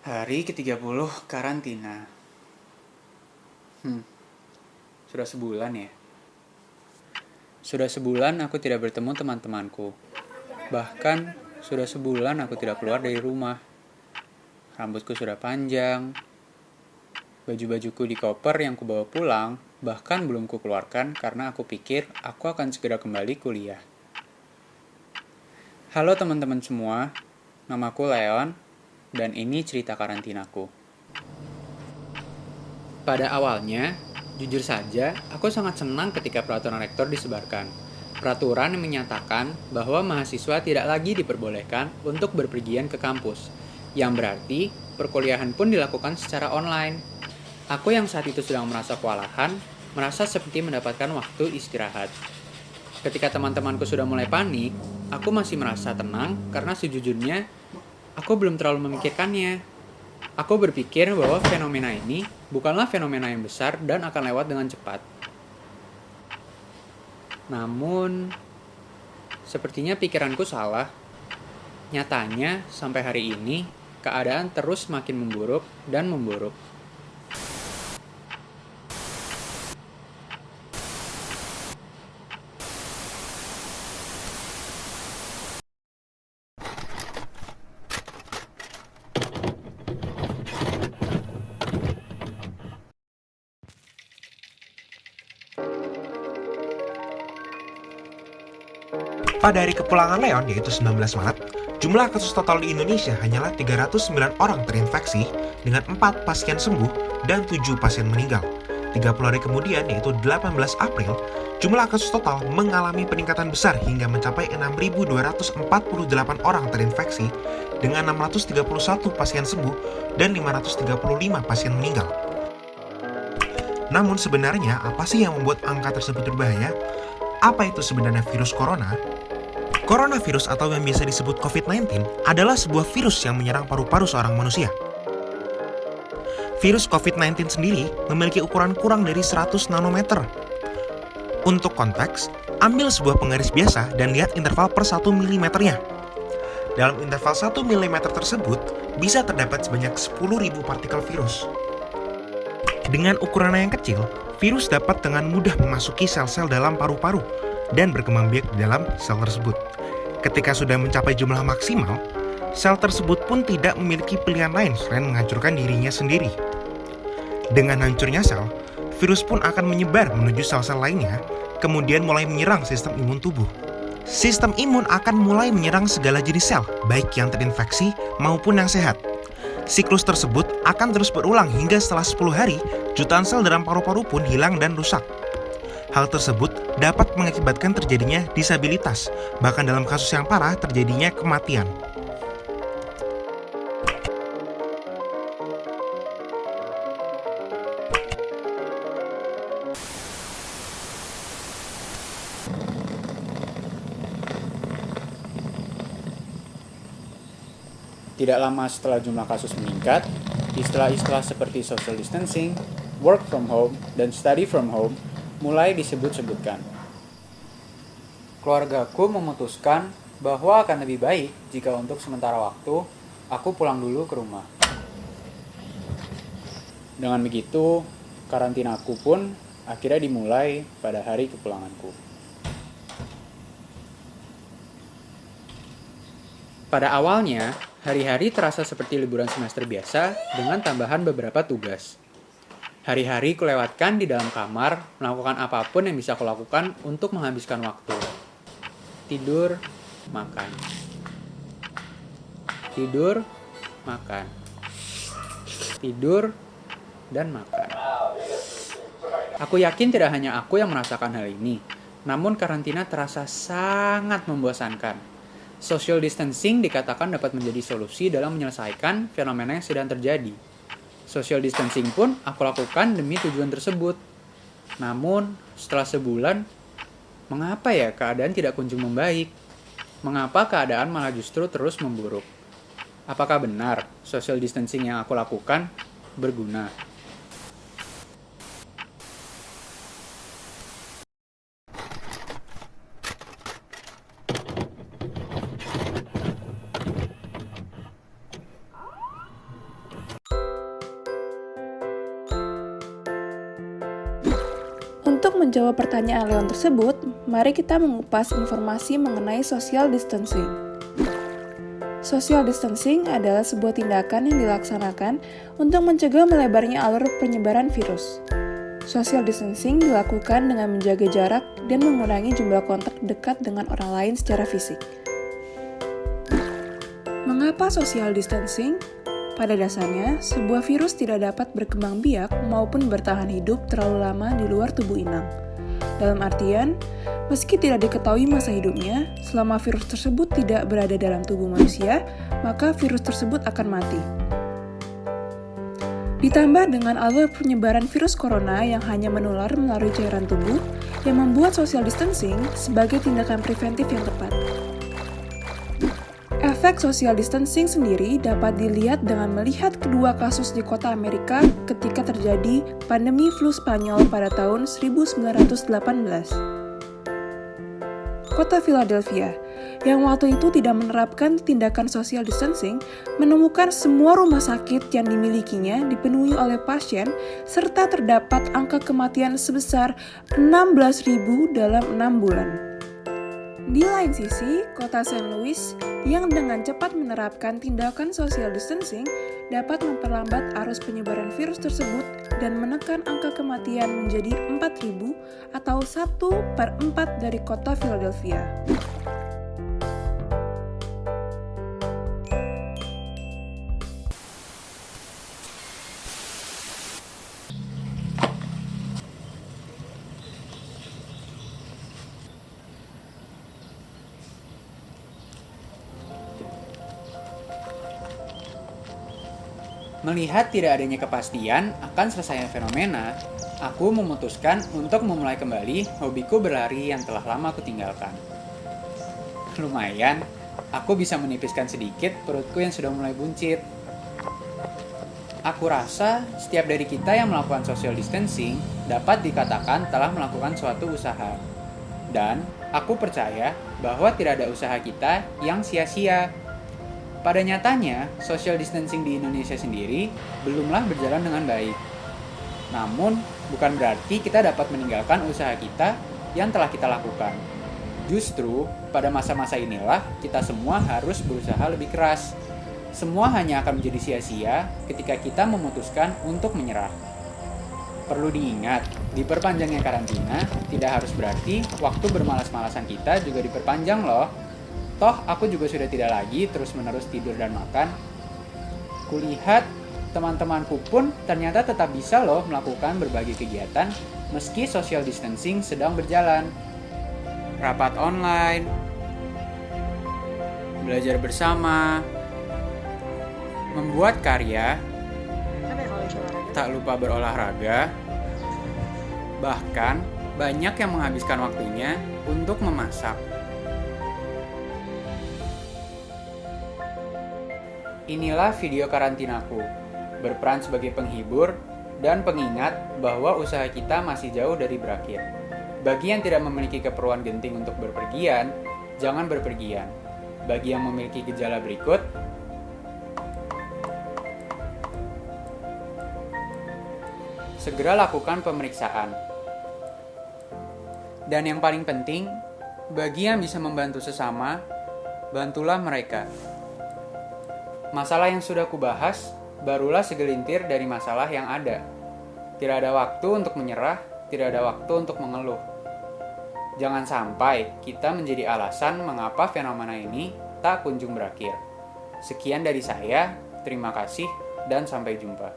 Hari ke-30 karantina. Hmm, sudah sebulan ya. Sudah sebulan aku tidak bertemu teman-temanku. Bahkan, sudah sebulan aku tidak keluar dari rumah. Rambutku sudah panjang. Baju-bajuku di koper yang kubawa pulang, bahkan belum kukeluarkan karena aku pikir aku akan segera kembali kuliah. Halo teman-teman semua, namaku Leon, dan ini cerita karantinaku. Pada awalnya, jujur saja, aku sangat senang ketika peraturan rektor disebarkan. Peraturan yang menyatakan bahwa mahasiswa tidak lagi diperbolehkan untuk berpergian ke kampus, yang berarti perkuliahan pun dilakukan secara online. Aku yang saat itu sedang merasa kewalahan, merasa seperti mendapatkan waktu istirahat. Ketika teman-temanku sudah mulai panik, aku masih merasa tenang karena sejujurnya aku belum terlalu memikirkannya. Aku berpikir bahwa fenomena ini bukanlah fenomena yang besar dan akan lewat dengan cepat. Namun, sepertinya pikiranku salah. Nyatanya, sampai hari ini, keadaan terus makin memburuk dan memburuk. Pada hari kepulangan Leon, yaitu 19 Maret, jumlah kasus total di Indonesia hanyalah 309 orang terinfeksi dengan 4 pasien sembuh dan 7 pasien meninggal. 30 hari kemudian, yaitu 18 April, jumlah kasus total mengalami peningkatan besar hingga mencapai 6.248 orang terinfeksi dengan 631 pasien sembuh dan 535 pasien meninggal. Namun sebenarnya apa sih yang membuat angka tersebut berbahaya? Apa itu sebenarnya virus corona? Coronavirus atau yang biasa disebut COVID-19 adalah sebuah virus yang menyerang paru-paru seorang manusia. Virus COVID-19 sendiri memiliki ukuran kurang dari 100 nanometer. Untuk konteks, ambil sebuah penggaris biasa dan lihat interval per 1 mm-nya. Dalam interval 1 mm tersebut, bisa terdapat sebanyak 10.000 partikel virus. Dengan ukuran yang kecil, virus dapat dengan mudah memasuki sel-sel dalam paru-paru dan berkembang biak di dalam sel tersebut. Ketika sudah mencapai jumlah maksimal, sel tersebut pun tidak memiliki pilihan lain selain menghancurkan dirinya sendiri. Dengan hancurnya sel, virus pun akan menyebar menuju sel-sel lainnya, kemudian mulai menyerang sistem imun tubuh. Sistem imun akan mulai menyerang segala jenis sel, baik yang terinfeksi maupun yang sehat. Siklus tersebut akan terus berulang hingga setelah 10 hari, jutaan sel dalam paru-paru pun hilang dan rusak. Hal tersebut dapat mengakibatkan terjadinya disabilitas, bahkan dalam kasus yang parah terjadinya kematian. Tidak lama setelah jumlah kasus meningkat, istilah-istilah seperti social distancing, work from home, dan study from home mulai disebut-sebutkan. Keluargaku memutuskan bahwa akan lebih baik jika untuk sementara waktu aku pulang dulu ke rumah. Dengan begitu, karantinaku pun akhirnya dimulai pada hari kepulanganku. Pada awalnya, hari-hari terasa seperti liburan semester biasa dengan tambahan beberapa tugas. Hari-hari kulewatkan di dalam kamar, melakukan apapun yang bisa kulakukan untuk menghabiskan waktu. Tidur, makan. Tidur, makan. Tidur, dan makan. Aku yakin tidak hanya aku yang merasakan hal ini, namun karantina terasa sangat membosankan. Social distancing dikatakan dapat menjadi solusi dalam menyelesaikan fenomena yang sedang terjadi. Social distancing pun aku lakukan demi tujuan tersebut. Namun, setelah sebulan, mengapa ya keadaan tidak kunjung membaik? Mengapa keadaan malah justru terus memburuk? Apakah benar social distancing yang aku lakukan berguna? Untuk menjawab pertanyaan Leon tersebut, mari kita mengupas informasi mengenai social distancing. Social distancing adalah sebuah tindakan yang dilaksanakan untuk mencegah melebarnya alur penyebaran virus. Social distancing dilakukan dengan menjaga jarak dan mengurangi jumlah kontak dekat dengan orang lain secara fisik. Mengapa social distancing? Pada dasarnya, sebuah virus tidak dapat berkembang biak maupun bertahan hidup terlalu lama di luar tubuh inang. Dalam artian, meski tidak diketahui masa hidupnya, selama virus tersebut tidak berada dalam tubuh manusia, maka virus tersebut akan mati. Ditambah dengan alur penyebaran virus corona yang hanya menular melalui cairan tubuh, yang membuat social distancing sebagai tindakan preventif yang tepat. Efek social distancing sendiri dapat dilihat dengan melihat kedua kasus di kota Amerika ketika terjadi pandemi flu Spanyol pada tahun 1918. Kota Philadelphia, yang waktu itu tidak menerapkan tindakan social distancing, menemukan semua rumah sakit yang dimilikinya dipenuhi oleh pasien serta terdapat angka kematian sebesar 16.000 dalam 6 bulan. Di lain sisi, kota St. Louis yang dengan cepat menerapkan tindakan social distancing dapat memperlambat arus penyebaran virus tersebut dan menekan angka kematian menjadi 4.000 atau 1/4 dari kota Philadelphia. Melihat tidak adanya kepastian akan selesainya fenomena, aku memutuskan untuk memulai kembali hobiku berlari yang telah lama aku tinggalkan. Lumayan, aku bisa menipiskan sedikit perutku yang sudah mulai buncit. Aku rasa setiap dari kita yang melakukan social distancing dapat dikatakan telah melakukan suatu usaha. Dan aku percaya bahwa tidak ada usaha kita yang sia-sia. Pada nyatanya, social distancing di Indonesia sendiri belumlah berjalan dengan baik. Namun, bukan berarti kita dapat meninggalkan usaha kita yang telah kita lakukan. Justru, pada masa-masa inilah kita semua harus berusaha lebih keras. Semua hanya akan menjadi sia-sia ketika kita memutuskan untuk menyerah. Perlu diingat, diperpanjangnya karantina tidak harus berarti waktu bermalas-malasan kita juga diperpanjang loh. Toh, aku juga sudah tidak lagi terus-menerus tidur dan makan. Kulihat teman-temanku pun ternyata tetap bisa loh melakukan berbagai kegiatan meski social distancing sedang berjalan. Rapat online, belajar bersama, membuat karya, tak lupa berolahraga, bahkan banyak yang menghabiskan waktunya untuk memasak. Inilah video karantinaku, berperan sebagai penghibur dan pengingat bahwa usaha kita masih jauh dari berakhir. Bagi yang tidak memiliki keperluan genting untuk berpergian, jangan berpergian. Bagi yang memiliki gejala berikut, segera lakukan pemeriksaan. Dan yang paling penting, bagi yang bisa membantu sesama, bantulah mereka. Masalah yang sudah kubahas, barulah segelintir dari masalah yang ada. Tidak ada waktu untuk menyerah, tidak ada waktu untuk mengeluh. Jangan sampai kita menjadi alasan mengapa fenomena ini tak kunjung berakhir. Sekian dari saya, terima kasih, dan sampai jumpa.